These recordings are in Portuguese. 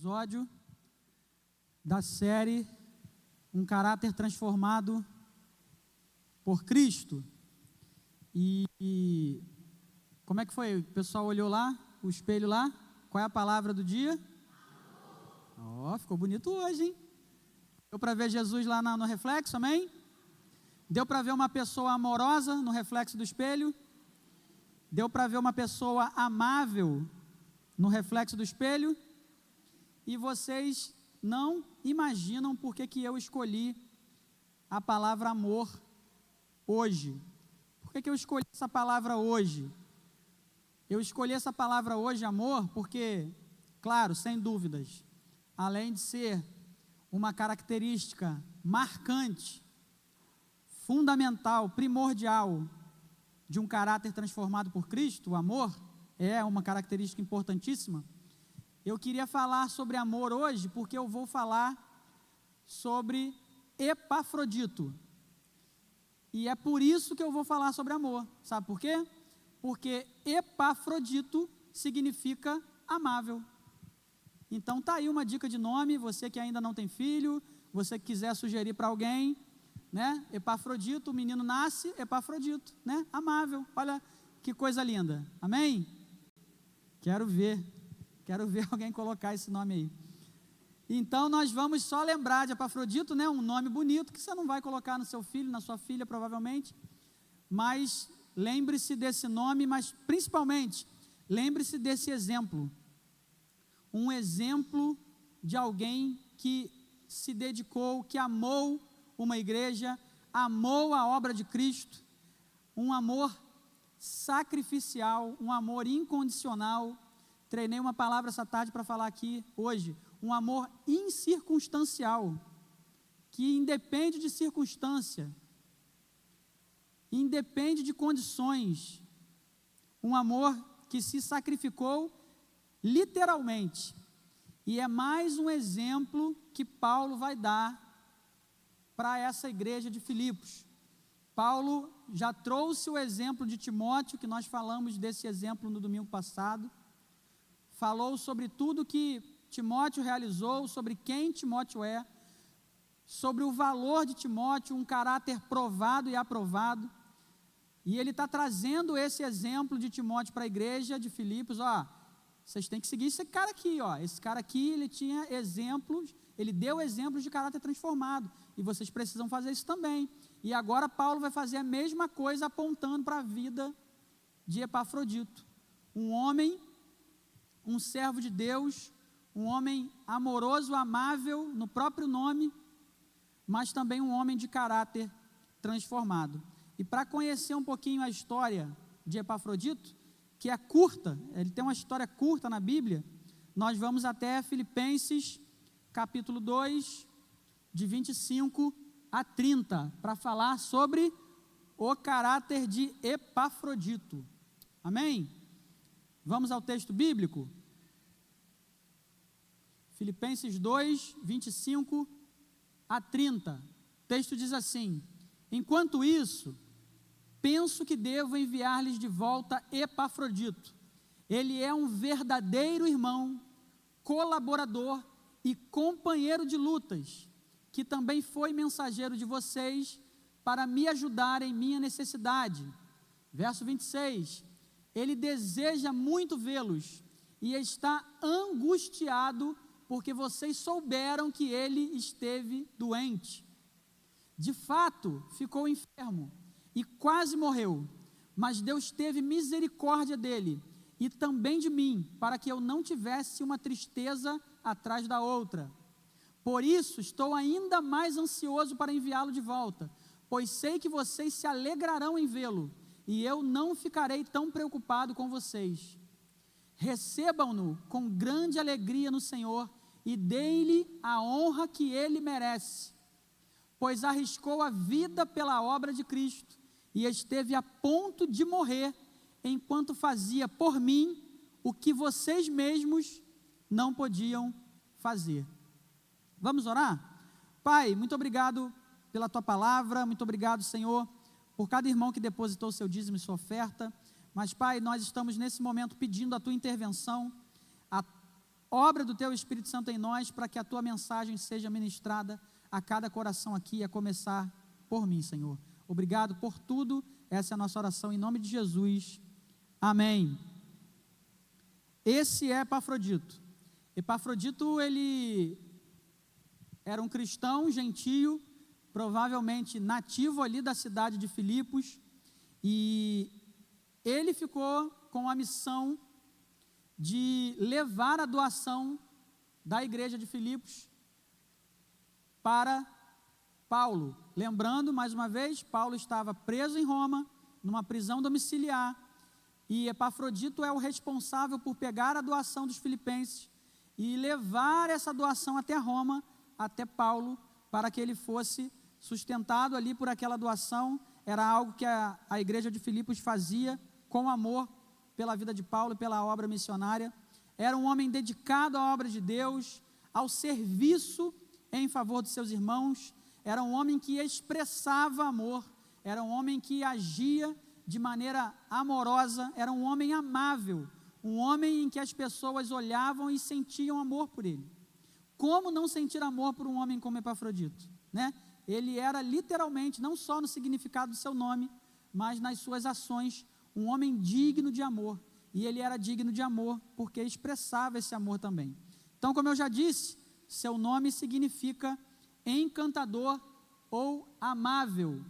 Episódio da série Um Caráter Transformado por Cristo. E como é que foi? O pessoal olhou lá, o espelho lá? Qual é a palavra do dia? Ó, ficou bonito hoje, hein? Deu para ver Jesus lá no reflexo, amém? Deu para ver uma pessoa amorosa no reflexo do espelho? Deu para ver uma pessoa amável no reflexo do espelho? E vocês não imaginam por que eu escolhi a palavra amor hoje. Por que eu escolhi essa palavra hoje? Eu escolhi essa palavra hoje, amor, porque, claro, sem dúvidas, além de ser uma característica marcante, fundamental, primordial de um caráter transformado por Cristo, o amor é uma característica importantíssima. Eu queria falar sobre amor hoje, porque eu vou falar sobre Epafrodito. E é por isso que eu vou falar sobre amor. Sabe por quê? Porque Epafrodito significa amável. Então tá aí uma dica de nome, você que ainda não tem filho, você que quiser sugerir para alguém, né? Epafrodito, o menino nasce Epafrodito, né? Amável. Olha que coisa linda. Amém? Quero ver alguém colocar esse nome aí. Então nós vamos só lembrar de Epafrodito, né? Um nome bonito que você não vai colocar no seu filho, na sua filha provavelmente, mas lembre-se desse nome, mas principalmente lembre-se desse exemplo. Um exemplo de alguém que se dedicou, que amou uma igreja, amou a obra de Cristo, um amor sacrificial, um amor incondicional. Treinei uma palavra essa tarde para falar aqui hoje, um amor incircunstancial, que independe de circunstância, independe de condições, um amor que se sacrificou literalmente, e é mais um exemplo que Paulo vai dar para essa igreja de Filipos. Paulo já trouxe o exemplo de Timóteo, que nós falamos desse exemplo no domingo passado, falou sobre tudo que Timóteo realizou, sobre quem Timóteo é, sobre o valor de Timóteo, um caráter provado e aprovado, e ele está trazendo esse exemplo de Timóteo para a igreja de Filipos. Ó, vocês têm que seguir esse cara aqui, ó, esse cara aqui, ele tinha exemplos, ele deu exemplos de caráter transformado, e vocês precisam fazer isso também. E agora Paulo vai fazer a mesma coisa, apontando para a vida de Epafrodito, um homem, um servo de Deus, um homem amoroso, amável, no próprio nome, mas também um homem de caráter transformado. E para conhecer um pouquinho a história de Epafrodito, que é curta, ele tem uma história curta na Bíblia, nós vamos até Filipenses, capítulo 2, de 25 a 30, para falar sobre o caráter de Epafrodito. Amém? Vamos ao texto bíblico? Filipenses 2, 25 a 30. O texto diz assim: enquanto isso, penso que devo enviar-lhes de volta Epafrodito. Ele é um verdadeiro irmão, colaborador e companheiro de lutas, que também foi mensageiro de vocês para me ajudar em minha necessidade. Verso 26. Ele deseja muito vê-los e está angustiado porque vocês souberam que ele esteve doente. De fato, ficou enfermo e quase morreu, mas Deus teve misericórdia dele e também de mim, para que eu não tivesse uma tristeza atrás da outra. Por isso, estou ainda mais ansioso para enviá-lo de volta, pois sei que vocês se alegrarão em vê-lo, e eu não ficarei tão preocupado com vocês. Recebam-no com grande alegria no Senhor e deem-lhe a honra que ele merece, pois arriscou a vida pela obra de Cristo e esteve a ponto de morrer enquanto fazia por mim o que vocês mesmos não podiam fazer. Vamos orar? Pai, muito obrigado pela tua palavra, muito obrigado, Senhor, por cada irmão que depositou seu dízimo e sua oferta, mas Pai, nós estamos nesse momento pedindo a tua intervenção, a obra do Teu Espírito Santo em nós, para que a Tua mensagem seja ministrada a cada coração aqui, a começar por mim, Senhor. Obrigado por tudo, essa é a nossa oração, em nome de Jesus, amém. Esse é Epafrodito. Epafrodito, ele era um cristão gentio, provavelmente nativo ali da cidade de Filipos, e ele ficou com a missão de levar a doação da igreja de Filipos para Paulo. Lembrando, mais uma vez, Paulo estava preso em Roma, numa prisão domiciliar, e Epafrodito é o responsável por pegar a doação dos filipenses e levar essa doação até Roma, até Paulo, para que ele fosse sustentado ali por aquela doação. Era algo que a igreja de Filipos fazia com amor pela vida de Paulo e pela obra missionária. Era um homem dedicado à obra de Deus, ao serviço em favor dos seus irmãos. Era um homem que expressava amor, era um homem que agia de maneira amorosa, era um homem amável, um homem em que as pessoas olhavam e sentiam amor por ele. Como não sentir amor por um homem como Epafrodito, né? Ele era literalmente, não só no significado do seu nome, mas nas suas ações, um homem digno de amor. E ele era digno de amor porque expressava esse amor também. Então, como eu já disse, seu nome significa encantador ou amável.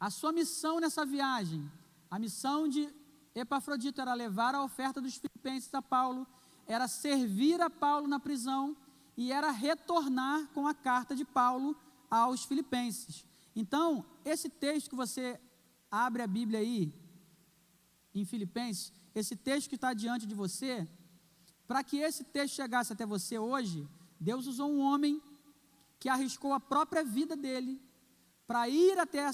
A sua missão nessa viagem, a missão de Epafrodito era levar a oferta dos filipenses a Paulo, era servir a Paulo na prisão e era retornar com a carta de Paulo aos filipenses. Então, esse texto que você abre a Bíblia aí, em Filipenses, esse texto que está diante de você, para que esse texto chegasse até você hoje, Deus usou um homem que arriscou a própria vida dele para ir até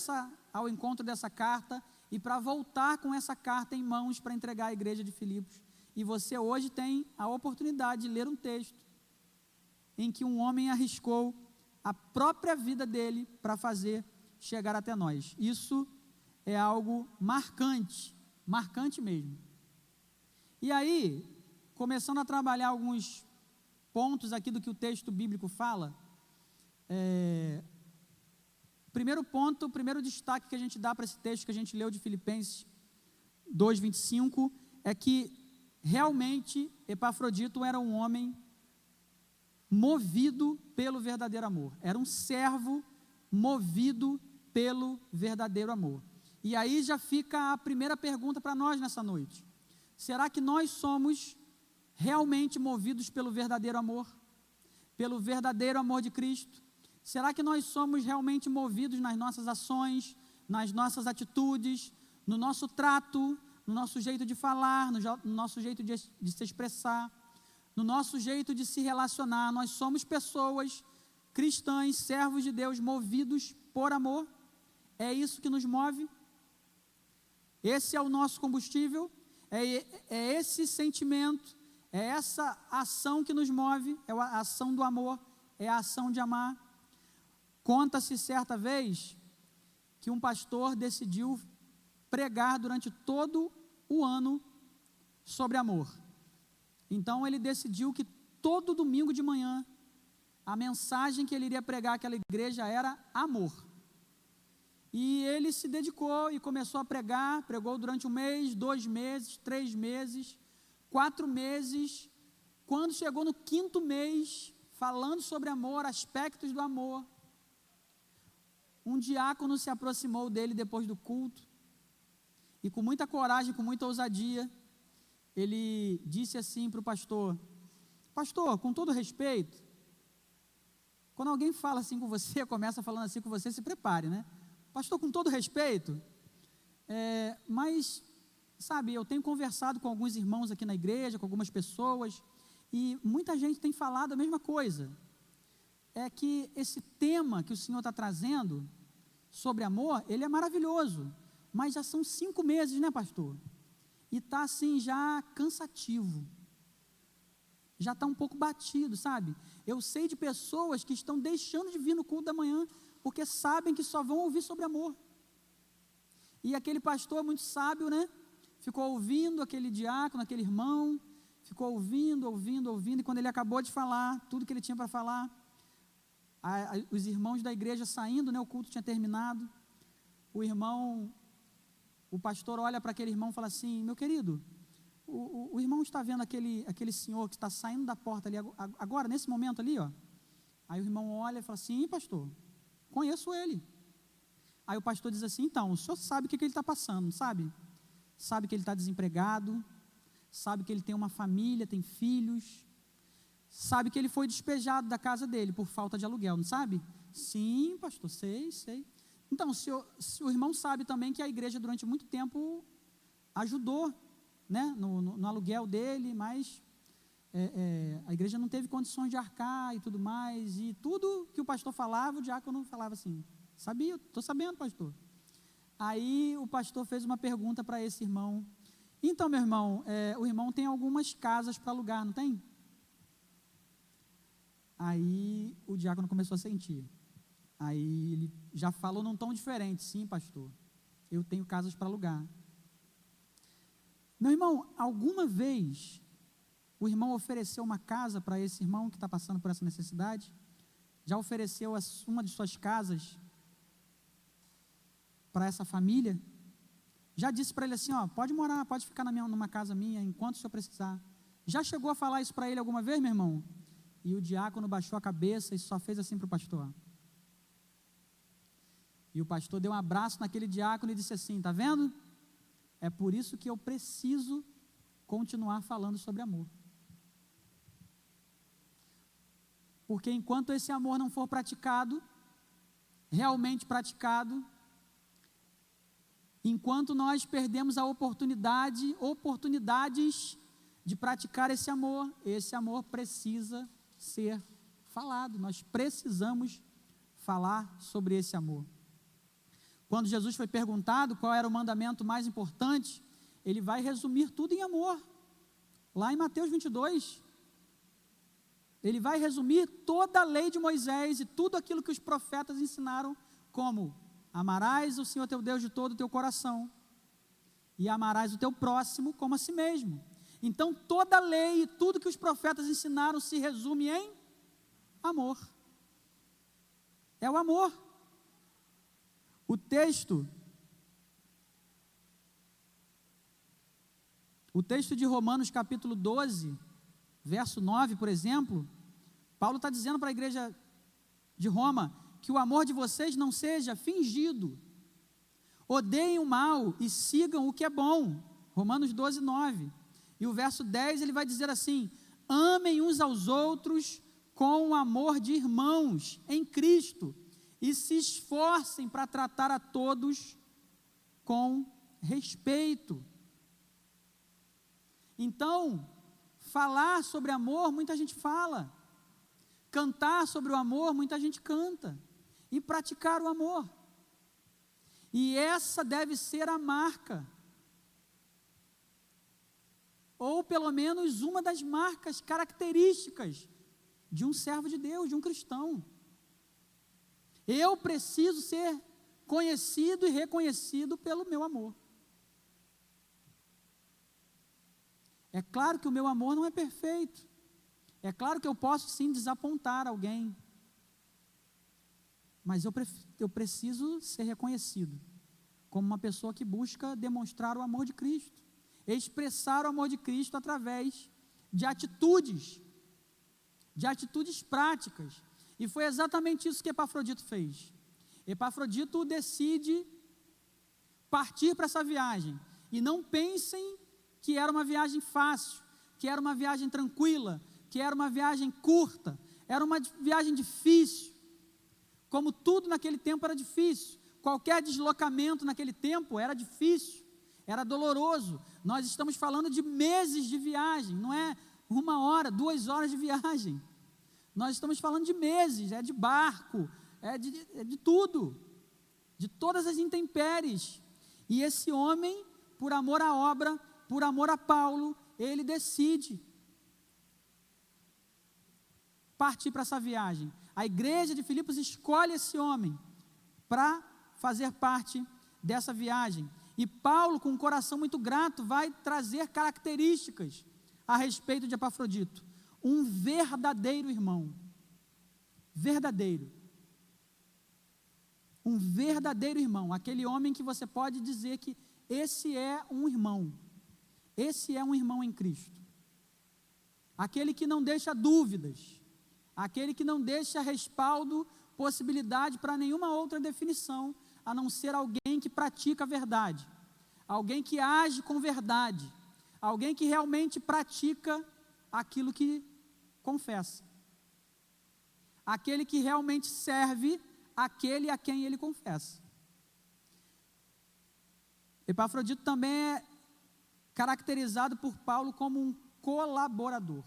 ao encontro dessa carta e para voltar com essa carta em mãos para entregar à igreja de Filipos. E você hoje tem a oportunidade de ler um texto em que um homem arriscou a própria vida dele para fazer chegar até nós. Isso é algo marcante, marcante mesmo. E aí, começando a trabalhar alguns pontos aqui do que o texto bíblico fala, primeiro ponto, o primeiro destaque que a gente dá para esse texto que a gente leu de Filipenses 2:25, é que realmente Epafrodito era um homem movido pelo verdadeiro amor, era um servo movido pelo verdadeiro amor. E aí já fica a primeira pergunta para nós nessa noite: será que nós somos realmente movidos pelo verdadeiro amor? Pelo verdadeiro amor de Cristo? Será que nós somos realmente movidos nas nossas ações, nas nossas atitudes, no nosso trato, no nosso jeito de falar, no nosso jeito de se expressar, no nosso jeito de se relacionar? Nós somos pessoas cristãs, servos de Deus, movidos por amor? É isso que nos move? Esse é o nosso combustível? É esse sentimento, é essa ação que nos move, é a ação do amor, é a ação de amar. Conta-se certa vez que um pastor decidiu pregar durante todo o ano sobre amor. Então ele decidiu que todo domingo de manhã a mensagem que ele iria pregar àquela igreja era amor. E ele se dedicou e começou a pregar, pregou durante 1 mês, 2 meses, 3 meses, 4 meses. Quando chegou no 5º mês, falando sobre amor, aspectos do amor, um diácono se aproximou dele depois do culto, e com muita coragem, com muita ousadia, ele disse assim para o pastor: pastor, com todo respeito, quando alguém fala assim com você, começa falando assim com você, se prepare, né? Pastor, com todo respeito, mas, sabe, eu tenho conversado com alguns irmãos aqui na igreja, com algumas pessoas, e muita gente tem falado a mesma coisa. É que esse tema que o Senhor está trazendo sobre amor, ele é maravilhoso, mas já são 5 meses, né, pastor? E está assim já cansativo, já está um pouco batido, sabe? Eu sei de pessoas que estão deixando de vir no culto da manhã, porque sabem que só vão ouvir sobre amor. E aquele pastor muito sábio, né? Ficou ouvindo aquele diácono, aquele irmão, ficou ouvindo, e quando ele acabou de falar tudo que ele tinha para falar, os irmãos da igreja saindo, né, o culto tinha terminado, o pastor olha para aquele irmão e fala assim: meu querido, o irmão está vendo aquele senhor que está saindo da porta ali, agora, nesse momento ali, ó. Aí o irmão olha e fala assim: pastor, conheço ele. Aí o pastor diz assim: então, o senhor sabe o que ele está passando, sabe? Sabe que ele está desempregado, sabe que ele tem uma família, tem filhos, sabe que ele foi despejado da casa dele por falta de aluguel, não sabe? Sim, pastor, sei. Então, o irmão sabe também que a igreja durante muito tempo ajudou, né, no aluguel dele, mas a igreja não teve condições de arcar e tudo mais, e tudo que o pastor falava, o diácono falava assim: sabia, estou sabendo, pastor. Aí o pastor fez uma pergunta para esse irmão: então, meu irmão, o irmão tem algumas casas para alugar, não tem? Aí o diácono começou a sentir. Aí ele já falou num tom diferente: sim, pastor, eu tenho casas para alugar. Meu irmão, alguma vez o irmão ofereceu uma casa para esse irmão que está passando por essa necessidade? Já ofereceu uma de suas casas para essa família? Já disse para ele assim: ó, pode morar, pode ficar numa casa minha enquanto o senhor precisar? Já chegou a falar isso para ele alguma vez, meu irmão? E o diácono baixou a cabeça e só fez assim para o pastor. E o pastor deu um abraço naquele diácono e disse assim: está vendo? É por isso que eu preciso continuar falando sobre amor. Porque enquanto esse amor não for praticado, realmente praticado, enquanto nós perdemos a oportunidades de praticar esse amor precisa ser falado. Nós precisamos falar sobre esse amor. Quando Jesus foi perguntado qual era o mandamento mais importante, ele vai resumir tudo em amor. Lá em Mateus 22, ele vai resumir toda a lei de Moisés e tudo aquilo que os profetas ensinaram, como: amarás o Senhor teu Deus de todo o teu coração, e amarás o teu próximo como a si mesmo. Então toda a lei e tudo que os profetas ensinaram se resume em amor. É o amor. O texto de Romanos capítulo 12, verso 9, por exemplo, Paulo está dizendo para a igreja de Roma que o amor de vocês não seja fingido. Odeiem o mal e sigam o que é bom. Romanos 12, 9. E o verso 10 ele vai dizer assim: amem uns aos outros com o amor de irmãos em Cristo e se esforcem para tratar a todos com respeito. Então, falar sobre amor, muita gente fala. Cantar sobre o amor, muita gente canta. E praticar o amor. E essa deve ser a marca. Ou pelo menos uma das marcas características de um servo de Deus, de um cristão. Eu preciso ser conhecido e reconhecido pelo meu amor. É claro que o meu amor não é perfeito. É claro que eu posso sim desapontar alguém. Mas eu preciso ser reconhecido como uma pessoa que busca demonstrar o amor de Cristo. Expressar o amor de Cristo através de atitudes práticas. E foi exatamente isso que Epafrodito fez. Epafrodito decide partir para essa viagem. E não pensem que era uma viagem fácil, que era uma viagem tranquila, que era uma viagem curta, era uma viagem difícil. Como tudo naquele tempo era difícil. Qualquer deslocamento naquele tempo era difícil, era doloroso. Nós estamos falando de meses de viagem, não é 1 hora, 2 horas de viagem. Nós estamos falando de meses, é de barco, é de tudo, de todas as intempéries. E esse homem, por amor à obra, por amor a Paulo, ele decide partir para essa viagem. A igreja de Filipos escolhe esse homem para fazer parte dessa viagem. E Paulo, com um coração muito grato, vai trazer características a respeito de Epafrodito? Um verdadeiro irmão. Verdadeiro. Um verdadeiro irmão. Aquele homem que você pode dizer que esse é um irmão. Esse é um irmão em Cristo. Aquele que não deixa dúvidas. Aquele que não deixa respaldo, possibilidade para nenhuma outra definição, a não ser alguém que pratica a verdade. Alguém que age com verdade. Alguém que realmente pratica aquilo que confessa. Aquele que realmente serve aquele a quem ele confessa. Epafrodito também é caracterizado por Paulo como um colaborador.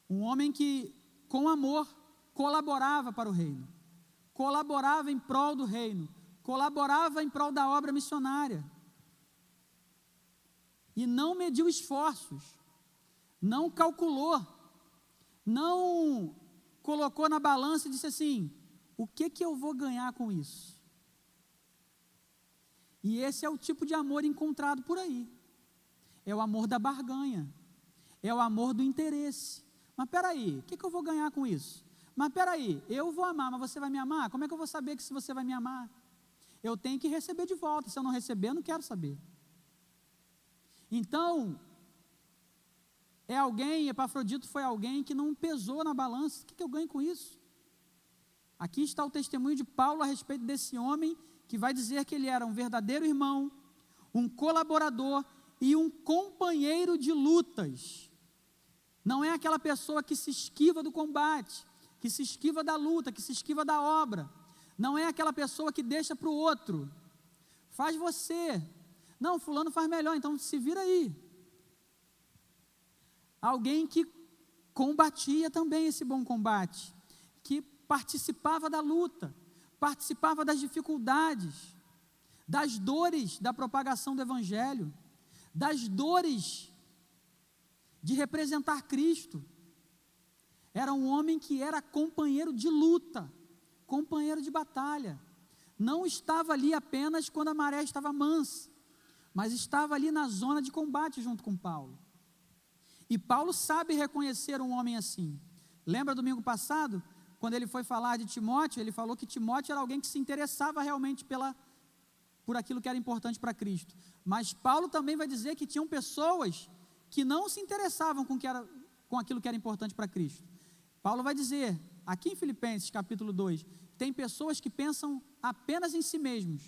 Um homem que, com amor, colaborava para o reino. Colaborava em prol do reino. Colaborava em prol da obra missionária. E não mediu esforços. Não calculou. Não colocou na balança e disse assim: o que eu vou ganhar com isso? E esse é o tipo de amor encontrado por aí. É o amor da barganha. É o amor do interesse. Mas peraí, o que eu vou ganhar com isso? Mas peraí, eu vou amar, mas você vai me amar? Como é que eu vou saber que se você vai me amar? Eu tenho que receber de volta. Se eu não receber, eu não quero saber. Então, Epafrodito foi alguém que não pesou na balança. O que eu ganho com isso? Aqui está o testemunho de Paulo a respeito desse homem, que vai dizer que ele era um verdadeiro irmão, um colaborador e um companheiro de lutas. Não é aquela pessoa que se esquiva do combate, que se esquiva da luta, que se esquiva da obra. Não é aquela pessoa que deixa para o outro. Faz você. Não, fulano faz melhor, então se vira aí. Alguém que combatia também esse bom combate, que participava da luta, participava das dificuldades, das dores da propagação do Evangelho, das dores de representar Cristo. Era um homem que era companheiro de luta, companheiro de batalha. Não estava ali apenas quando a maré estava mansa, mas estava ali na zona de combate junto com Paulo. E Paulo sabe reconhecer um homem assim. Lembra domingo passado, quando ele foi falar de Timóteo, ele falou que Timóteo era alguém que se interessava realmente por aquilo que era importante para Cristo. Mas Paulo também vai dizer que tinham pessoas que não se interessavam com aquilo que era importante para Cristo. Paulo vai dizer, aqui em Filipenses capítulo 2, tem pessoas que pensam apenas em si mesmos,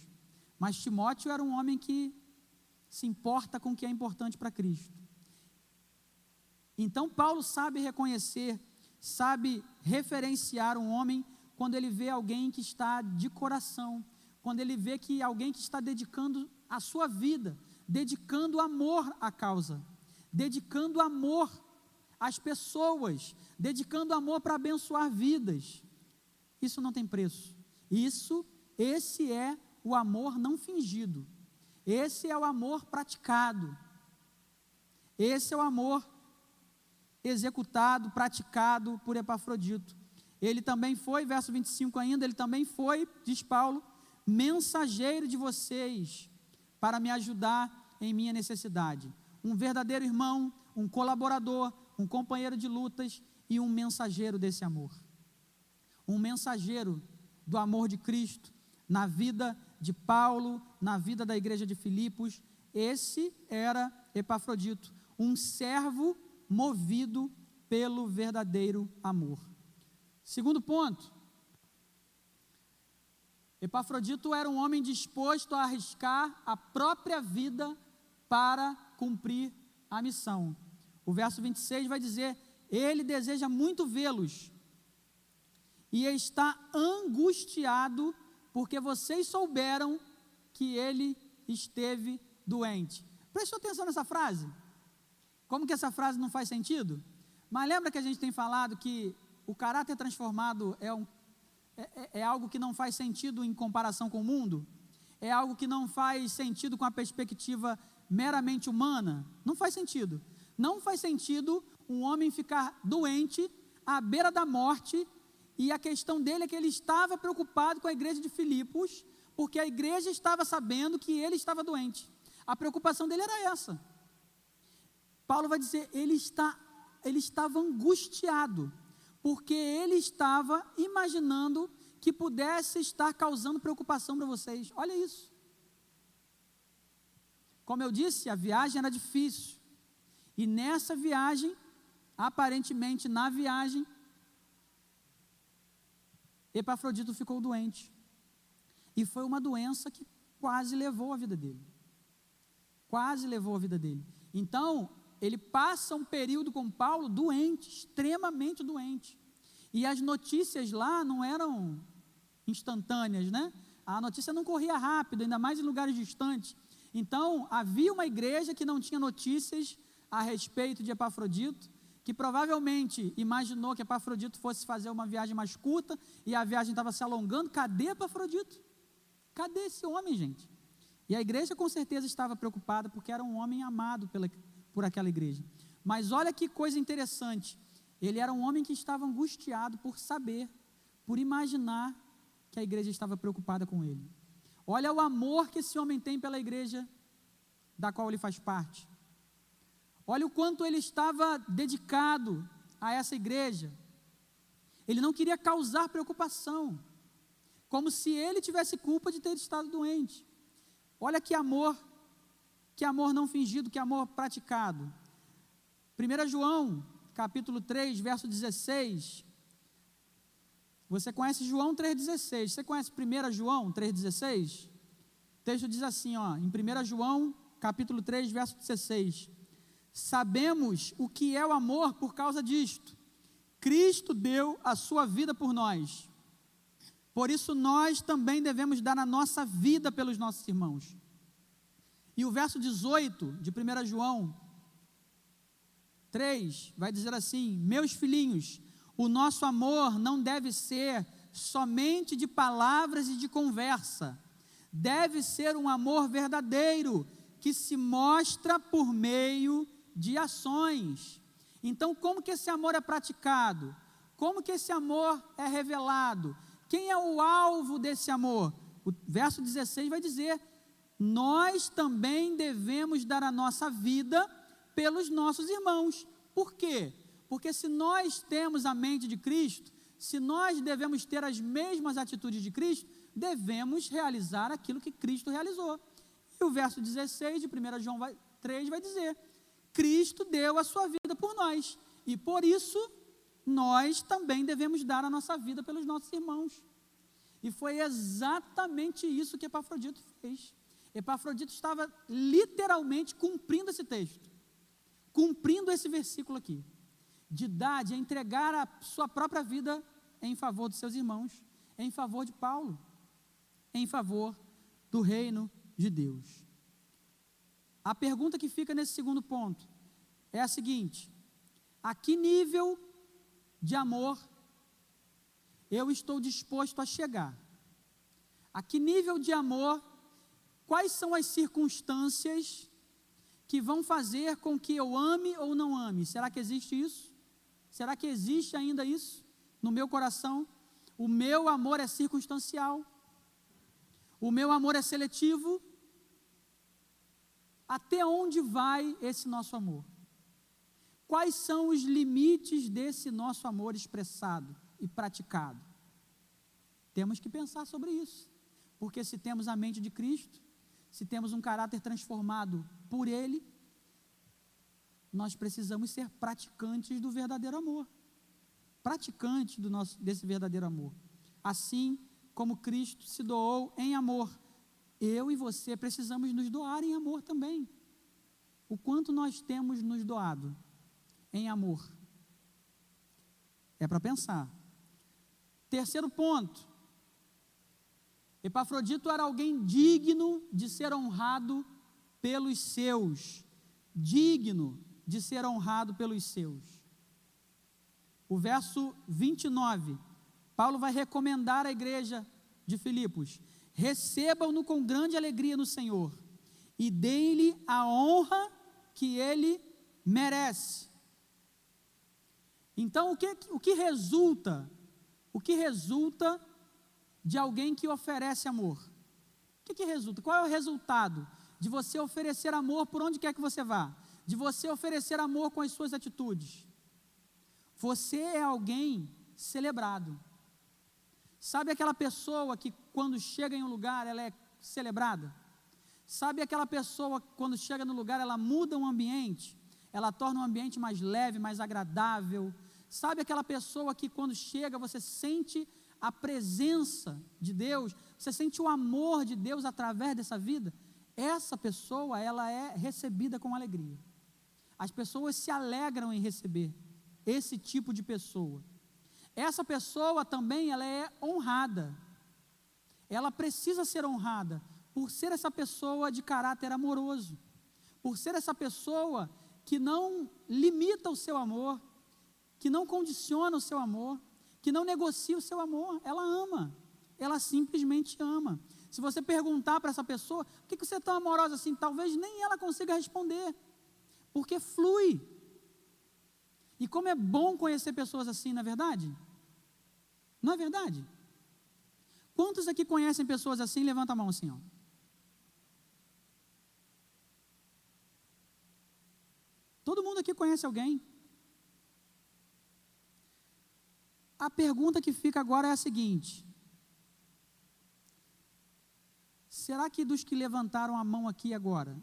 mas Timóteo era um homem que se importa com o que é importante para Cristo. Então Paulo sabe reconhecer, sabe referenciar um homem quando ele vê alguém que está de coração, quando ele vê que alguém que está dedicando a sua vida, dedicando amor à causa, dedicando amor às pessoas, dedicando amor para abençoar vidas. Isso não tem preço. Esse é o amor não fingido. Esse é o amor praticado. Esse é o amor executado, praticado por Epafrodito. Ele também foi, verso 25 ainda, ele também foi, diz Paulo, mensageiro de vocês, para me ajudar em minha necessidade. Um verdadeiro irmão, um colaborador, um companheiro de lutas e um mensageiro desse amor. Um mensageiro do amor de Cristo na vida de Paulo, na vida da igreja de Filipos. Esse era Epafrodito, um servo movido pelo verdadeiro amor. Segundo ponto, Epafrodito era um homem disposto a arriscar a própria vida para cumprir a missão. O verso 26 vai dizer, ele deseja muito vê-los e está angustiado porque vocês souberam que ele esteve doente. Prestou atenção nessa frase? Como que essa frase não faz sentido? Mas lembra que a gente tem falado que o caráter transformado é algo que não faz sentido em comparação com o mundo? É algo que não faz sentido com a perspectiva meramente humana? Não faz sentido. Não faz sentido um homem ficar doente, à beira da morte, e a questão dele é que ele estava preocupado com a igreja de Filipos, porque a igreja estava sabendo que ele estava doente. A preocupação dele era essa. Paulo vai dizer, ele estava angustiado, porque ele estava imaginando que pudesse estar causando preocupação para vocês. Olha isso. Como eu disse, a viagem era difícil. E nessa viagem, aparentemente na viagem, Epafrodito ficou doente. E foi uma doença que quase levou a vida dele. Quase levou a vida dele. Então, ele passa um período com Paulo doente, extremamente doente. E as notícias lá não eram instantâneas, né? A notícia não corria rápido, ainda mais em lugares distantes. Então, havia uma igreja que não tinha notícias a respeito de Epafrodito, que provavelmente imaginou que Epafrodito fosse fazer uma viagem mais curta, e a viagem estava se alongando. Cadê Epafrodito? Cadê esse homem, gente? E a igreja com certeza estava preocupada, porque era um homem amado por aquela igreja. Mas olha que coisa interessante, ele era um homem que estava angustiado por saber, por imaginar que a igreja estava preocupada com ele. Olha o amor que esse homem tem pela igreja da qual ele faz parte. Olha o quanto ele estava dedicado a essa igreja. Ele não queria causar preocupação, como se ele tivesse culpa de ter estado doente. Olha que amor não fingido, que amor praticado. 1 João, capítulo 3, verso 16. Você conhece João 3,16? Você conhece 1 João 3,16? O texto diz assim, ó, em 1 João, capítulo 3, verso 16. Sabemos o que é o amor por causa disto. Cristo deu a sua vida por nós. Por isso nós também devemos dar a nossa vida pelos nossos irmãos. E o verso 18 de 1 João 3 vai dizer assim: meus filhinhos, o nosso amor não deve ser somente de palavras e de conversa. Deve ser um amor verdadeiro, que se mostra por meio de ações. Então, como que esse amor é praticado? Como que esse amor é revelado? Quem é o alvo desse amor? O verso 16 vai dizer: nós também devemos dar a nossa vida pelos nossos irmãos. Por quê? Porque se nós temos a mente de Cristo, se nós devemos ter as mesmas atitudes de Cristo, devemos realizar aquilo que Cristo realizou. E o verso 16 de 1 João 3 vai dizer: Cristo deu a sua vida por nós, e por isso nós também devemos dar a nossa vida pelos nossos irmãos. E foi exatamente isso que Epafrodito fez. Epafrodito estava literalmente cumprindo esse texto, cumprindo esse versículo aqui, de entregar a sua própria vida em favor dos seus irmãos, em favor de Paulo, em favor do reino de Deus. A pergunta que fica nesse segundo ponto é a seguinte: a que nível de amor eu estou disposto a chegar? A que nível de amor, quais são as circunstâncias que vão fazer com que eu ame ou não ame? Será que existe isso? Será que existe ainda isso no meu coração? O meu amor é circunstancial? O meu amor é seletivo? Até onde vai esse nosso amor? Quais são os limites desse nosso amor expressado e praticado? Temos que pensar sobre isso, porque se temos a mente de Cristo, se temos um caráter transformado por Ele, nós precisamos ser praticantes do verdadeiro amor, praticantes desse verdadeiro amor, assim como Cristo se doou em amor. Eu e você precisamos nos doar em amor também. O quanto nós temos nos doado em amor? É para pensar. Terceiro ponto: Epafrodito era alguém digno de ser honrado pelos seus. Digno de ser honrado pelos seus. O verso 29, Paulo vai recomendar à igreja de Filipos: recebam-no com grande alegria no Senhor e deem-lhe a honra que ele merece. Então, o que resulta de alguém que oferece amor? O que resulta? Qual é o resultado de você oferecer amor por onde quer que você vá? de você oferecer amor com as suas atitudes. Você é alguém celebrado. Sabe aquela pessoa que quando chega em um lugar, ela é celebrada? Sabe aquela pessoa que quando chega no lugar, ela muda um ambiente? Ela torna um ambiente mais leve, mais agradável. Sabe aquela pessoa que quando chega, você sente a presença de Deus, você sente o amor de Deus através dessa vida? Essa pessoa, ela é recebida com alegria. As pessoas se alegram em receber esse tipo de pessoa. Essa pessoa também, ela é honrada. Ela precisa ser honrada por ser essa pessoa de caráter amoroso, por ser essa pessoa que não limita o seu amor, que não condiciona o seu amor, que não negocia o seu amor. Ela ama, ela simplesmente ama. Se você perguntar para essa pessoa, por que você é tão amorosa assim? Talvez nem ela consiga responder, porque flui. E como é bom conhecer pessoas assim, não é verdade? Não é verdade? Quantos aqui conhecem pessoas assim? Levanta a mão assim, ó. Todo mundo aqui conhece alguém. A pergunta que fica agora é a seguinte: será que dos que levantaram a mão aqui agora,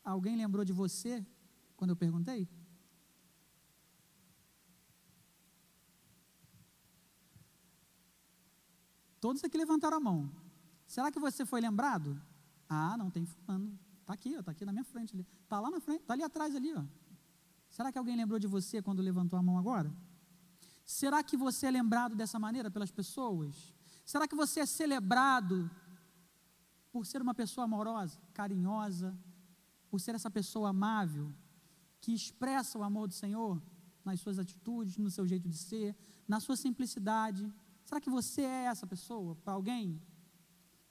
alguém lembrou de você quando eu perguntei? Todos aqui levantaram a mão. Será que você foi lembrado? Ah, não tem fulano. Está aqui, está aqui na minha frente. Está lá na frente, está ali atrás ali. Ó. Será que alguém lembrou de você quando levantou a mão agora? Será que você é lembrado dessa maneira pelas pessoas? Será que você é celebrado por ser uma pessoa amorosa, carinhosa, por ser essa pessoa amável, que expressa o amor do Senhor nas suas atitudes, no seu jeito de ser, na sua simplicidade? Será que você é essa pessoa para alguém?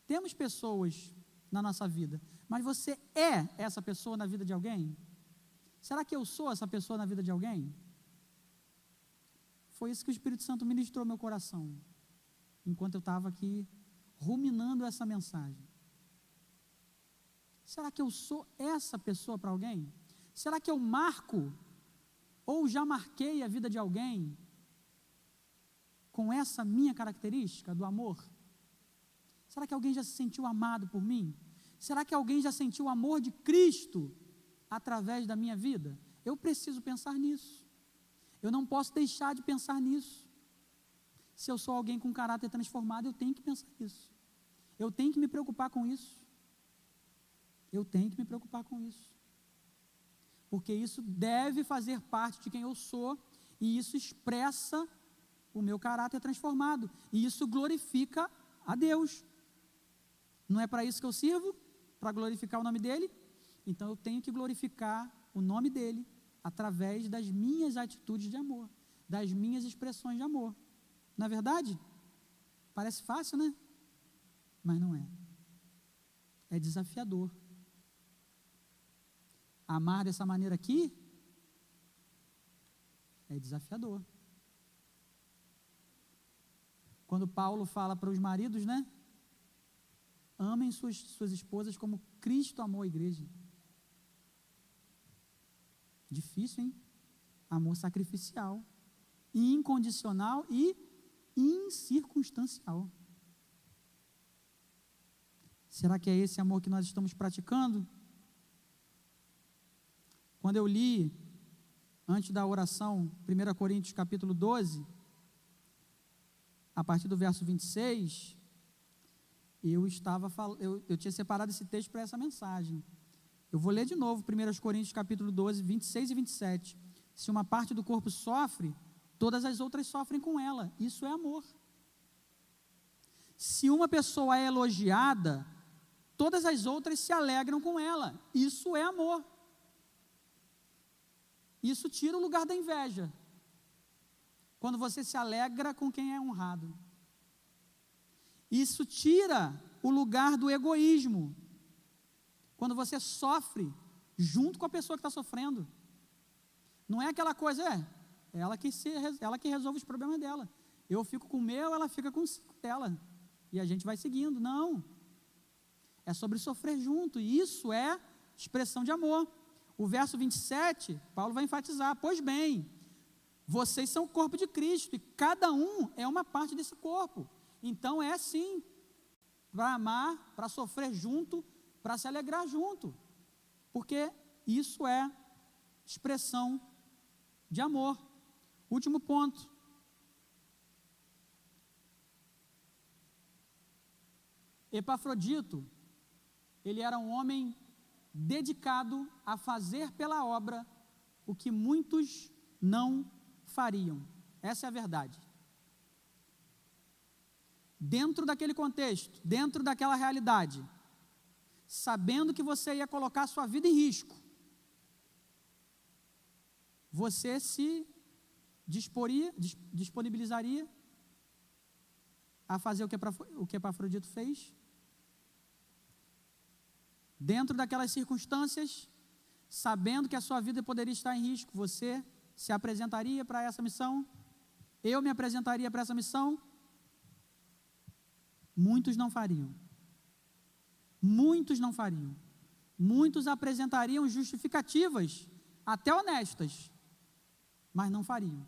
Temos pessoas na nossa vida, mas você é essa pessoa na vida de alguém? Será que eu sou essa pessoa na vida de alguém? Foi isso que o Espírito Santo ministrou no meu coração, enquanto eu estava aqui ruminando essa mensagem. Será que eu sou essa pessoa para alguém? Será que eu marco, ou já marquei a vida de alguém com essa minha característica do amor? Será que alguém já se sentiu amado por mim? Será que alguém já sentiu o amor de Cristo através da minha vida? Eu preciso pensar nisso. Eu não posso deixar de pensar nisso. Se eu sou alguém com caráter transformado, eu tenho que pensar nisso. Eu tenho que me preocupar com isso. Eu tenho que me preocupar com isso. Porque isso deve fazer parte de quem eu sou, e isso expressa o meu caráter transformado, e isso glorifica a Deus. Não é para isso que eu sirvo? Para glorificar o nome dEle? Então eu tenho que glorificar o nome dEle através das minhas atitudes de amor, das minhas expressões de amor. Não é verdade? Parece fácil, né? Mas não é. É desafiador. Amar dessa maneira aqui é desafiador. Quando Paulo fala para os maridos, né? Amem suas esposas como Cristo amou a igreja. Difícil, hein? Amor sacrificial, incondicional e incircunstancial. Será que é esse amor que nós estamos praticando? Quando eu li, antes da oração, 1 Coríntios capítulo 12, a partir do verso 26, eu tinha separado esse texto para essa mensagem. Eu vou ler de novo 1 Coríntios capítulo 12, 26 e 27. Se uma parte do corpo sofre, todas as outras sofrem com ela. Isso é amor. Se uma pessoa é elogiada, todas as outras se alegram com ela. Isso é amor. Isso tira o lugar da inveja. Quando você se alegra com quem é honrado. Isso tira o lugar do egoísmo. Quando você sofre junto com a pessoa que está sofrendo. Não é aquela coisa, ela que resolve os problemas dela. Eu fico com o meu, ela fica com o dela. E a gente vai seguindo. Não. É sobre sofrer junto. E isso é expressão de amor. O verso 27, Paulo vai enfatizar: pois bem, vocês são o corpo de Cristo, e cada um é uma parte desse corpo. Então é sim, para amar, para sofrer junto, para se alegrar junto, porque isso é expressão de amor. Último ponto. Epafrodito, ele era um homem dedicado a fazer pela obra o que muitos não fariam. Essa é a verdade. Dentro daquele contexto, dentro daquela realidade, sabendo que você ia colocar sua vida em risco, você se disponibilizaria a fazer o que Epafrodito fez? Dentro daquelas circunstâncias, sabendo que a sua vida poderia estar em risco, você se apresentaria para essa missão? Eu me apresentaria para essa missão? Muitos não fariam. Muitos não fariam. Muitos apresentariam justificativas, até honestas, mas não fariam.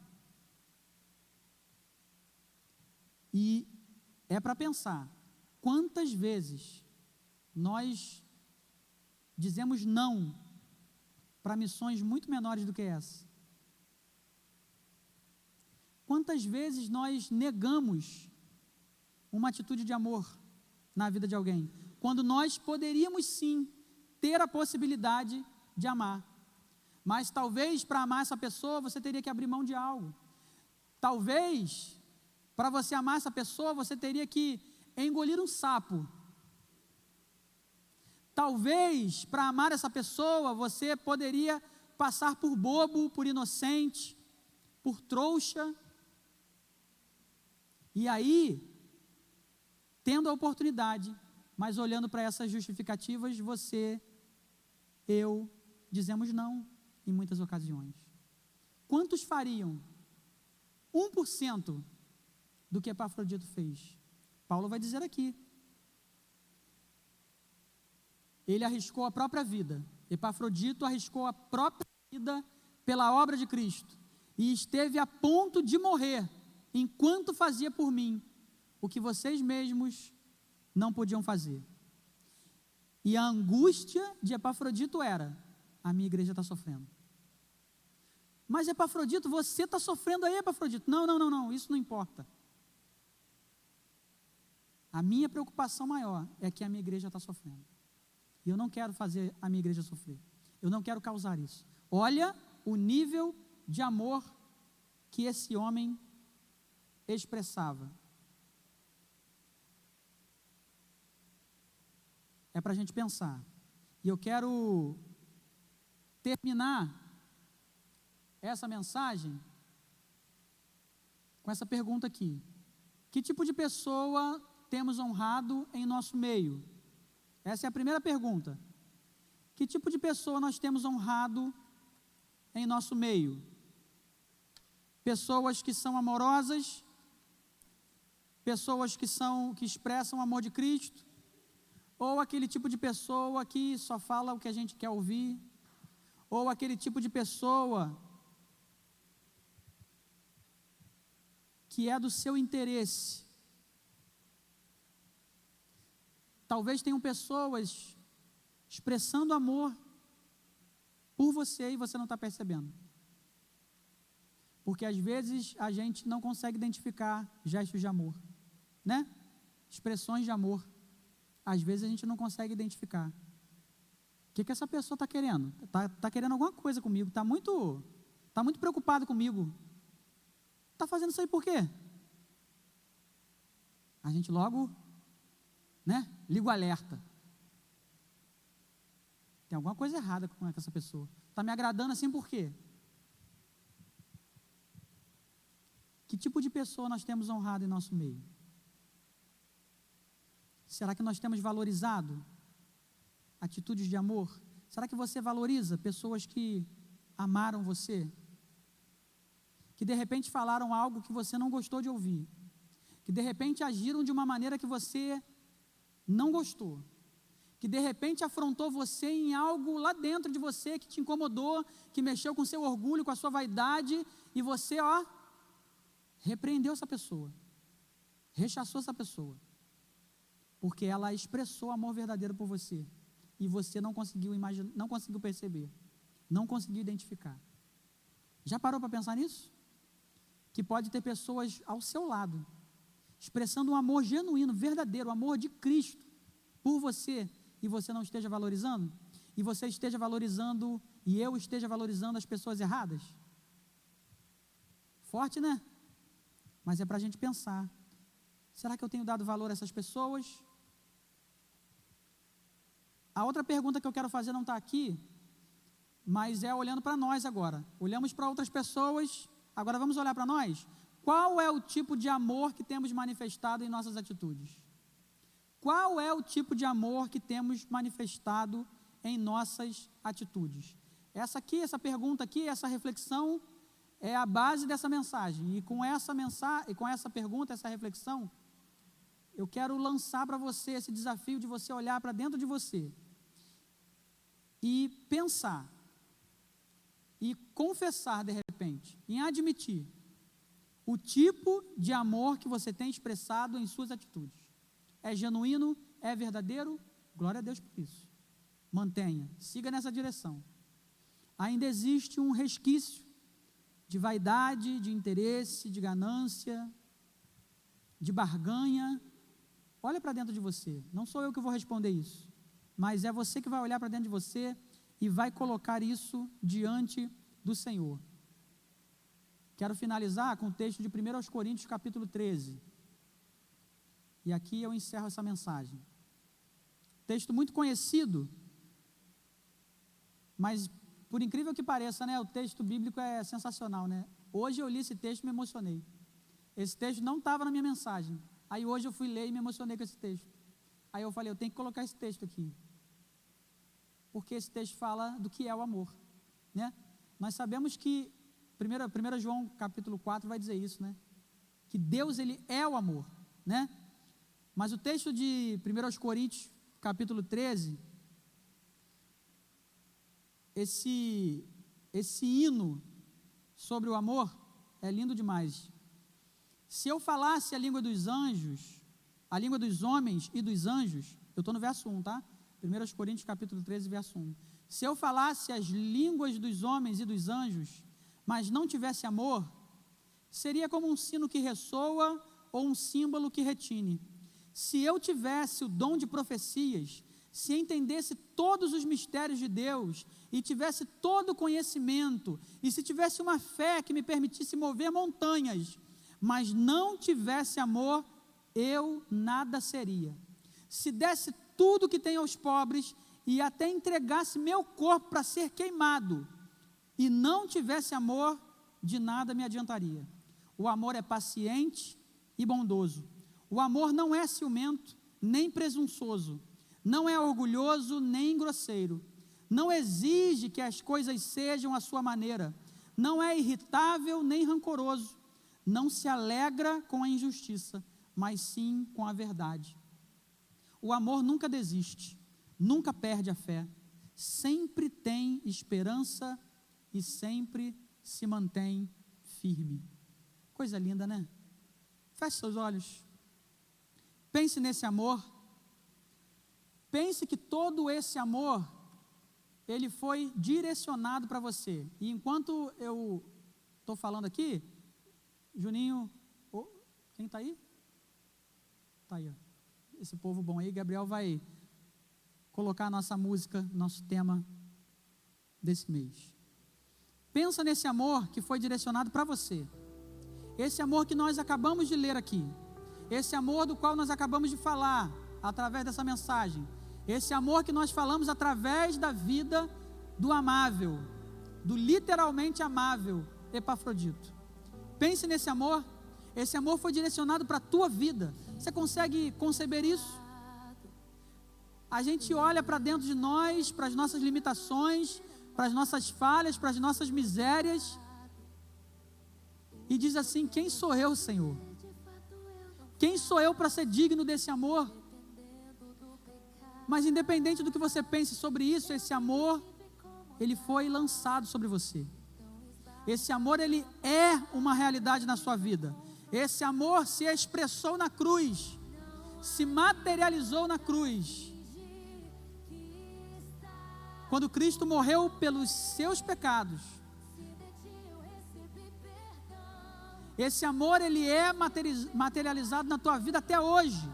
E é para pensar, quantas vezes nós dizemos não para missões muito menores do que essa? Quantas vezes nós negamos uma atitude de amor na vida de alguém, quando nós poderíamos sim ter a possibilidade de amar, mas talvez para amar essa pessoa você teria que abrir mão de algo. Talvez para você amar essa pessoa você teria que engolir um sapo. Talvez para amar essa pessoa você poderia passar por bobo, por inocente, por trouxa. E aí, tendo a oportunidade, mas olhando para essas justificativas, você, eu, dizemos não em muitas ocasiões. Quantos fariam 1% do que Epafrodito fez? Paulo vai dizer aqui. Ele arriscou a própria vida. Epafrodito arriscou a própria vida pela obra de Cristo e esteve a ponto de morrer enquanto fazia por mim o que vocês mesmos não podiam fazer. E a angústia de Epafrodito era: a minha igreja está sofrendo. Mas Epafrodito, você está sofrendo aí, Epafrodito? Não, isso não importa. A minha preocupação maior é que a minha igreja está sofrendo. E eu não quero fazer a minha igreja sofrer. Eu não quero causar isso. Olha o nível de amor que esse homem expressava. É para a gente pensar. E eu quero terminar essa mensagem com essa pergunta aqui: que tipo de pessoa temos honrado em nosso meio? Essa é a primeira pergunta. Que tipo de pessoa nós temos honrado em nosso meio? Pessoas que são amorosas, pessoas que expressam o amor de Cristo, ou aquele tipo de pessoa que só fala o que a gente quer ouvir, ou aquele tipo de pessoa que é do seu interesse. Talvez tenham pessoas expressando amor por você e você não está percebendo. Porque às vezes a gente não consegue identificar gestos de amor, né? Expressões de amor. Às vezes a gente não consegue identificar. O que essa pessoa está querendo? Está querendo alguma coisa comigo, está muito preocupado comigo. Está fazendo isso aí por quê? A gente logo, liga o alerta. Tem alguma coisa errada com essa pessoa. Está me agradando assim por quê? Que tipo de pessoa nós temos honrado em nosso meio? Será que nós temos valorizado atitudes de amor? Será que você valoriza pessoas que amaram você? Que de repente falaram algo que você não gostou de ouvir? Que de repente agiram de uma maneira que você não gostou? que de repente afrontou você em algo lá dentro de você, que te incomodou, que mexeu com seu orgulho, com a sua vaidade, e você, repreendeu essa pessoa, rechaçou essa pessoa, porque ela expressou amor verdadeiro por você, e você não conseguiu imaginar, não conseguiu perceber, não conseguiu identificar. Já parou para pensar nisso? Que pode ter pessoas ao seu lado, expressando um amor genuíno, verdadeiro, o amor de Cristo por você, e você não esteja valorizando, e você esteja valorizando, e eu esteja valorizando as pessoas erradas? Forte, né? Mas é para a gente pensar, será que eu tenho dado valor a essas pessoas? A outra pergunta que eu quero fazer não está aqui, mas é olhando para nós agora. Olhamos para outras pessoas, agora vamos olhar para nós. Qual é o tipo de amor que temos manifestado em nossas atitudes? Qual é o tipo de amor que temos manifestado em nossas atitudes? Essa pergunta aqui, essa reflexão é a base dessa mensagem. E com essa pergunta, essa reflexão, eu quero lançar para você esse desafio de você olhar para dentro de você e pensar e confessar de repente, em admitir o tipo de amor que você tem expressado em suas atitudes. É genuíno? É verdadeiro? Glória a Deus por isso. Mantenha, siga nessa direção. Ainda existe um resquício de vaidade, de interesse, de ganância, de barganha. Olha para dentro de você. Não sou eu que vou responder isso, mas é você que vai olhar para dentro de você e vai colocar isso diante do Senhor. Quero finalizar com o texto de 1 Coríntios capítulo 13. E aqui eu encerro essa mensagem. Texto muito conhecido, mas por incrível que pareça, né, o texto bíblico é sensacional, né? Hoje eu li esse texto e me emocionei. Esse texto não estava na minha mensagem. Aí hoje eu fui ler e me emocionei com esse texto. Aí eu falei, eu tenho que colocar esse texto aqui. Porque esse texto fala do que é o amor, né? Nós sabemos que 1 João capítulo 4 vai dizer isso, né? Que Deus, ele é o amor, né? Mas o texto de 1 Coríntios capítulo 13, esse hino sobre o amor é lindo demais. Se eu falasse a língua dos anjos, a língua dos homens e dos anjos, eu estou no verso 1, tá? 1 Coríntios capítulo 13, verso 1. Se eu falasse as línguas dos homens e dos anjos, mas não tivesse amor, seria como um sino que ressoa ou um símbolo que retine. Se eu tivesse o dom de profecias, se entendesse todos os mistérios de Deus e tivesse todo o conhecimento, e se tivesse uma fé que me permitisse mover montanhas, mas não tivesse amor, eu nada seria. Se desse tudo que tenho aos pobres e até entregasse meu corpo para ser queimado, e não tivesse amor, de nada me adiantaria. O amor é paciente e bondoso. O amor não é ciumento, nem presunçoso. Não é orgulhoso, nem grosseiro. Não exige que as coisas sejam à sua maneira. Não é irritável, nem rancoroso. Não se alegra com a injustiça, mas sim com a verdade. O amor nunca desiste, nunca perde a fé. Sempre tem esperança e sempre se mantém firme. Coisa linda, né? Feche seus olhos. Pense nesse amor. Pense que todo esse amor, ele foi direcionado para você. E enquanto eu estou falando aqui, Juninho, quem está aí? Está aí, ó. Esse povo bom aí, Gabriel vai colocar a nossa música, nosso tema desse mês. Pensa nesse amor que foi direcionado para você. Esse amor que nós acabamos de ler aqui. Esse amor do qual nós acabamos de falar através dessa mensagem. Esse amor que nós falamos através da vida do amável, do literalmente amável Epafrodito. Pense nesse amor. Esse amor foi direcionado para a tua vida. Você consegue conceber isso? A gente olha para dentro de nós, para as nossas limitações, para as nossas falhas, para as nossas misérias, e diz assim: quem sou eu, Senhor? Quem sou eu para ser digno desse amor? Mas independente do que você pense sobre isso, esse amor, ele foi lançado sobre você. Esse amor, ele é uma realidade na sua vida. Esse amor se expressou na cruz, se materializou na cruz. Quando Cristo morreu pelos seus pecados, esse amor, ele é materializado na tua vida até hoje.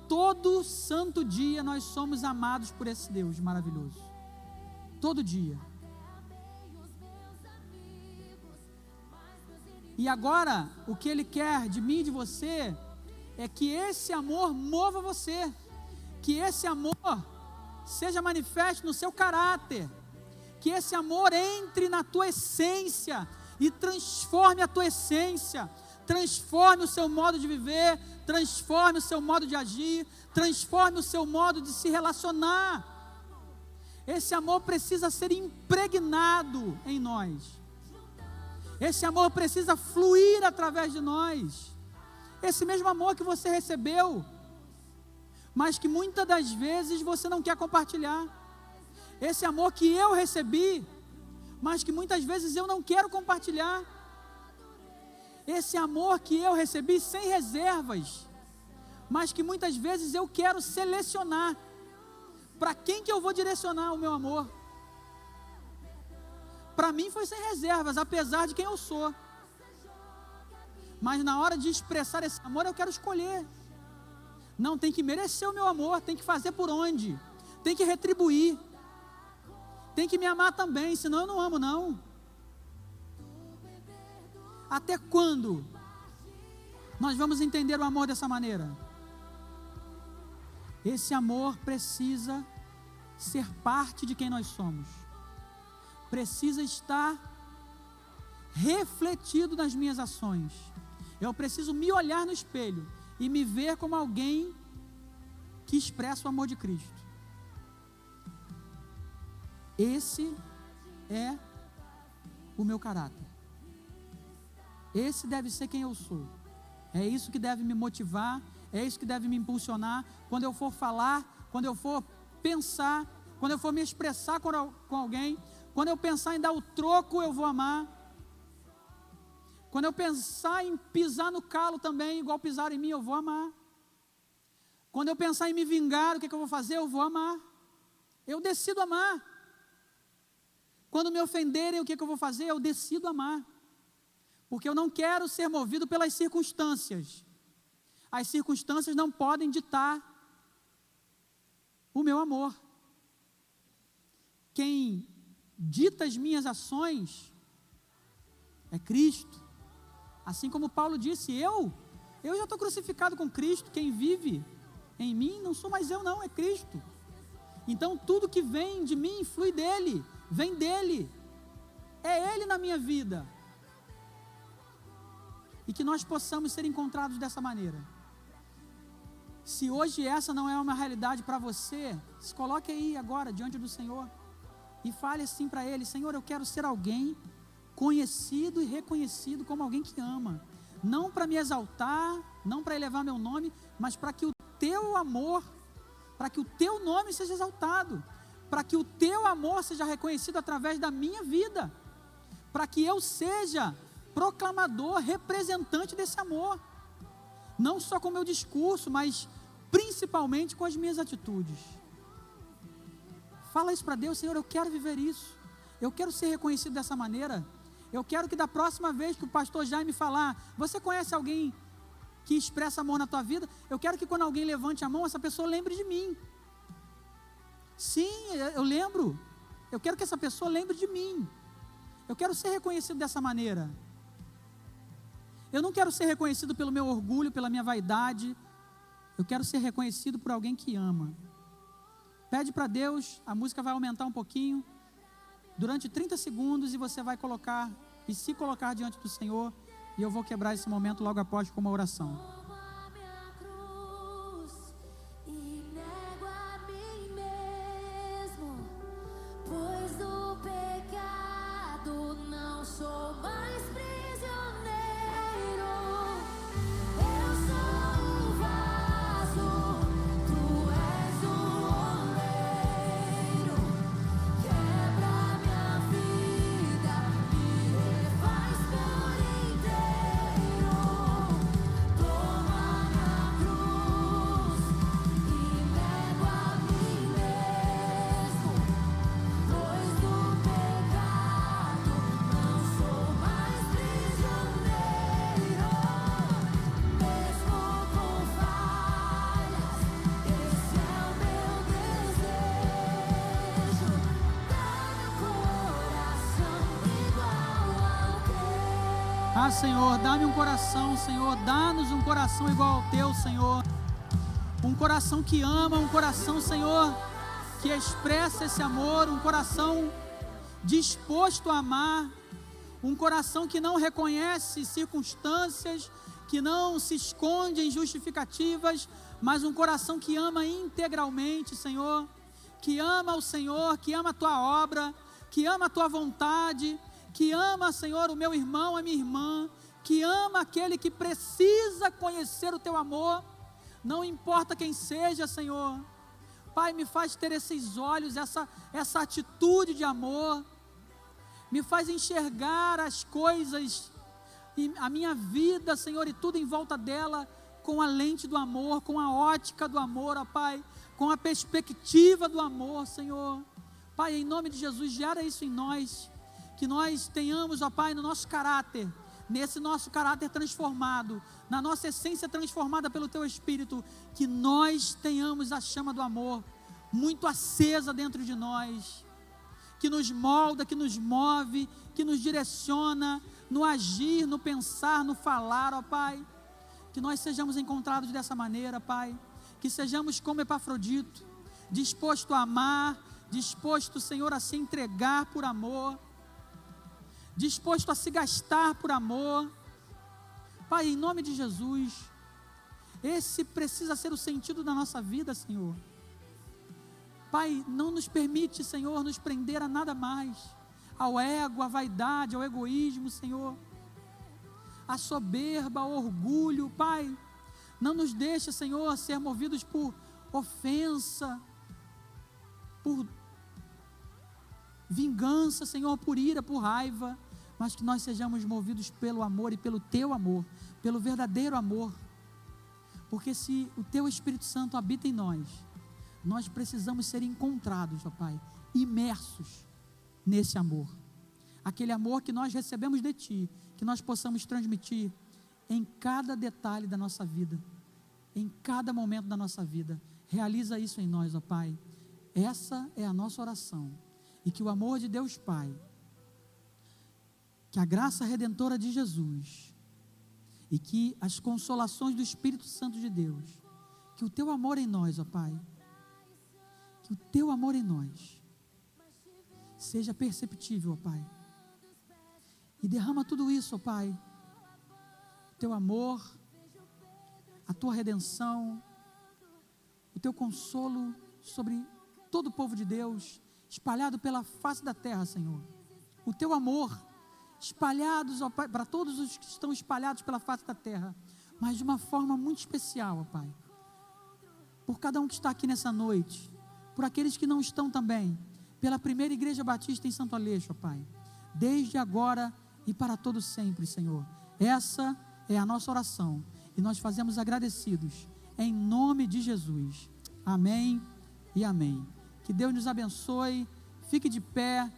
Todo santo dia nós somos amados por esse Deus maravilhoso. Todo dia. E agora, o que Ele quer de mim e de você, é que esse amor mova você. Que esse amor seja manifesto no seu caráter. Que esse amor entre na tua essência e transforme a tua essência. Transforme o seu modo de viver, transforme o seu modo de agir, transforme o seu modo de se relacionar. Esse amor precisa ser impregnado em nós. Esse amor precisa fluir através de nós. Esse mesmo amor que você recebeu, mas que muitas das vezes você não quer compartilhar. Esse amor que eu recebi, mas que muitas vezes eu não quero compartilhar. Esse amor que eu recebi sem reservas, mas que muitas vezes eu quero selecionar para quem que eu vou direcionar o meu amor. Para mim foi sem reservas, apesar de quem eu sou. Mas na hora de expressar esse amor, eu quero escolher. Não, tem que merecer o meu amor, tem que fazer por onde, tem que retribuir, tem que me amar também, senão eu não amo não. Até quando nós vamos entender o amor dessa maneira? Esse amor precisa ser parte de quem nós somos. Precisa estar refletido nas minhas ações. Eu preciso me olhar no espelho e me ver como alguém que expressa o amor de Cristo. Esse é o meu caráter. Esse deve ser quem eu sou. É isso que deve me motivar, é isso que deve me impulsionar. Quando eu for falar, quando eu for pensar, quando eu for me expressar com alguém, quando eu pensar em dar o troco, eu vou amar. Quando eu pensar em pisar no calo também, igual pisaram em mim, eu vou amar. Quando eu pensar em me vingar, o que eu vou fazer? Eu vou amar. Eu decido amar. Quando me ofenderem, o que eu vou fazer? Eu decido amar. Porque eu não quero ser movido pelas circunstâncias. As circunstâncias não podem ditar o meu amor. Quem dita as minhas ações é Cristo. Assim como Paulo disse, eu já estou crucificado com Cristo. Quem vive em mim não sou mais eu não, é Cristo. Então tudo que vem de mim flui dele, vem dele. É Ele na minha vida. E que nós possamos ser encontrados dessa maneira. Se hoje essa não é uma realidade para você, se coloque aí agora diante do Senhor e fale assim para Ele: Senhor, eu quero ser alguém conhecido e reconhecido como alguém que ama, não para me exaltar, não para elevar meu nome, mas para que o Teu amor, para que o Teu nome seja exaltado, para que o Teu amor seja reconhecido através da minha vida, para que eu seja proclamador, representante desse amor, não só com o meu discurso, mas principalmente com as minhas atitudes. Fala isso para Deus: Senhor, eu quero viver isso, eu quero ser reconhecido dessa maneira. Eu quero que da próxima vez que o pastor Jaime falar, você conhece alguém que expressa amor na tua vida? Eu quero que quando alguém levante a mão, essa pessoa lembre de mim. Sim, eu lembro. Eu quero que essa pessoa lembre de mim. Eu quero ser reconhecido dessa maneira. Eu não quero ser reconhecido pelo meu orgulho, pela minha vaidade. Eu quero ser reconhecido por alguém que ama. Pede para Deus, a música vai aumentar um pouquinho, durante 30 segundos, e você vai colocar, e se colocar diante do Senhor, e eu vou quebrar esse momento logo após com uma oração. Ah, Senhor, dá-me um coração, Senhor, dá-nos um coração igual ao teu, Senhor. Um coração que ama, um coração, Senhor, que expressa esse amor, um coração disposto a amar, um coração que não reconhece circunstâncias, que não se esconde em justificativas, mas um coração que ama integralmente, Senhor, que ama o Senhor, que ama a tua obra, que ama a tua vontade, que ama, Senhor, o meu irmão, a minha irmã, que ama aquele que precisa conhecer o teu amor, não importa quem seja, Senhor. Pai, me faz ter esses olhos, essa atitude de amor, me faz enxergar as coisas, e a minha vida, Senhor, e tudo em volta dela, com a lente do amor, com a ótica do amor, ó Pai, com a perspectiva do amor, Senhor. Pai, em nome de Jesus, gera isso em nós, que nós tenhamos, ó Pai, no nosso caráter, nesse nosso caráter transformado, na nossa essência transformada pelo Teu Espírito, que nós tenhamos a chama do amor muito acesa dentro de nós, que nos molda, que nos move, que nos direciona no agir, no pensar, no falar, ó Pai, que nós sejamos encontrados dessa maneira, Pai, que sejamos como Epafrodito, disposto a amar, disposto, Senhor, a se entregar por amor, disposto a se gastar por amor. Pai, em nome de Jesus, esse precisa ser o sentido da nossa vida, Senhor. Pai, não nos permite, Senhor, nos prender a nada mais, ao ego, à vaidade, ao egoísmo, Senhor, a soberba, ao orgulho. Pai, não nos deixe, Senhor, ser movidos por ofensa, por vingança, Senhor, por ira, por raiva, mas que nós sejamos movidos pelo amor e pelo Teu amor, pelo verdadeiro amor, porque se o Teu Espírito Santo habita em nós precisamos ser encontrados, ó Pai, imersos nesse amor, aquele amor que nós recebemos de Ti, que nós possamos transmitir em cada detalhe da nossa vida, em cada momento da nossa vida. Realiza isso em nós, ó Pai, essa é a nossa oração, e que o amor de Deus Pai, que a graça redentora de Jesus, e que as consolações do Espírito Santo de Deus, que o Teu amor em nós, ó Pai, que o Teu amor em nós seja perceptível, ó Pai, e derrama tudo isso, ó Pai, o Teu amor, a Tua redenção, o Teu consolo sobre todo o povo de Deus, espalhado pela face da terra, Senhor, o Teu amor espalhados, ó Pai, para todos os que estão espalhados pela face da terra, mas de uma forma muito especial, ó Pai, por cada um que está aqui nessa noite, por aqueles que não estão também, pela primeira Igreja Batista em Santo Aleixo, ó Pai, desde agora e para todo sempre, Senhor. Essa é a nossa oração, e nós fazemos agradecidos, em nome de Jesus. Amém e amém. Que Deus nos abençoe. Fique de pé.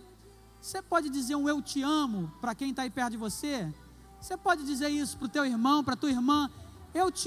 Você pode dizer um eu te amo para quem está aí perto de você? Você pode dizer isso para o teu irmão, para a tua irmã? Eu te